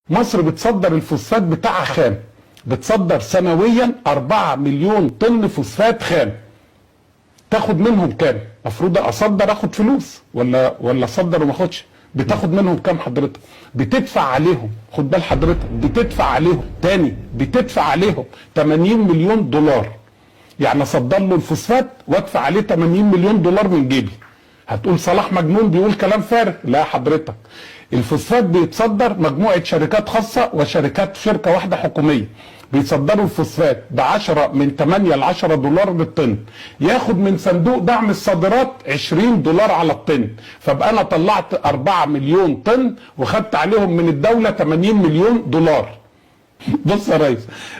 مصر بتصدر الفوسفات بتاعها خام، بتصدر سنويا 4 مليون طن فوسفات خام. تاخد منهم كام؟ المفروض اصدر اخد فلوس ولا اصدر وما اخدش؟ بتاخد منهم كام حضرتك؟ بتدفع عليهم، خد بال حضرتك، بتدفع عليهم تاني، بتدفع عليهم 80 مليون دولار. يعني اصدر له الفوسفات وادفع عليه 80 مليون دولار من جيبي. هتقول صلاح مجنون بيقول كلام فارغ. لا حضرتك، الفوسفات بيتصدر مجموعه شركات خاصه وشركات شركه واحده حكوميه، بيصدروا الفوسفات من 8 ل 10 دولار للطن، ياخد من صندوق دعم الصادرات 20 دولار على الطن، فبقى انا طلعت 4 مليون طن وخدت عليهم من الدوله 80 مليون دولار. بص يا ريس،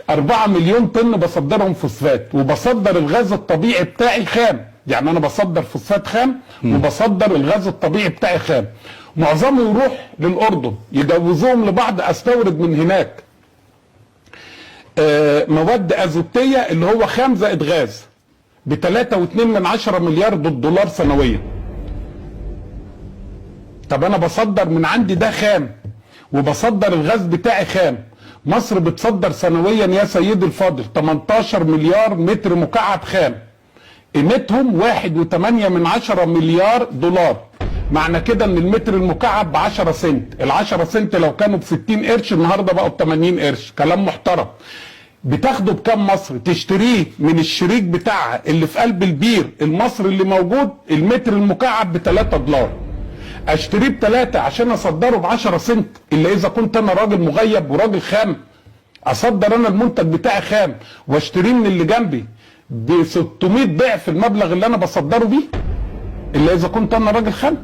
4 مليون طن بصدرهم فوسفات، وبصدر الغاز الطبيعي بتاعي خام. يعني انا بصدر فوسفات خام وبصدر الغاز الطبيعي بتاعي خام. معظمه يروح للاردن يجوزوهم لبعض، استورد من هناك مواد ازوتيه اللي هو خام زائد غاز ب 3.2 مليار دولار سنويا. طب انا بصدر من عندي ده خام وبصدر الغاز بتاعي خام. مصر بتصدر سنويا يا سيدي الفاضل 18 مليار متر مكعب خام، قيمتهم 1.8 مليار دولار. معنى كده ان المتر المكعب ب 10 سنت، ال 10 سنت لو كانوا ب 60 قرش النهارده بقوا ب 80 قرش، كلام محترم. بتاخده بكام مصر؟ تشتريه من الشريك بتاعها اللي في قلب البير المصري اللي موجود، المتر المكعب ب 3 دولار. اشتريه ب3 عشان اصدره ب 10 سنت، الا اذا كنت انا راجل مغيب وراجل خام. اصدر انا المنتج بتاعي خام واشتريه من اللي جنبي ب 600 ضعف المبلغ اللي انا بصدره بيه، الا اذا كنت انا راجل خام.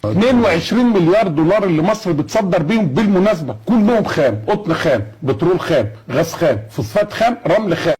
22 مليار دولار اللي مصر بتصدر بيهم بالمناسبه كلهم خام، قطن خام، بترول خام، غاز خام، فوسفات خام، رمل خام.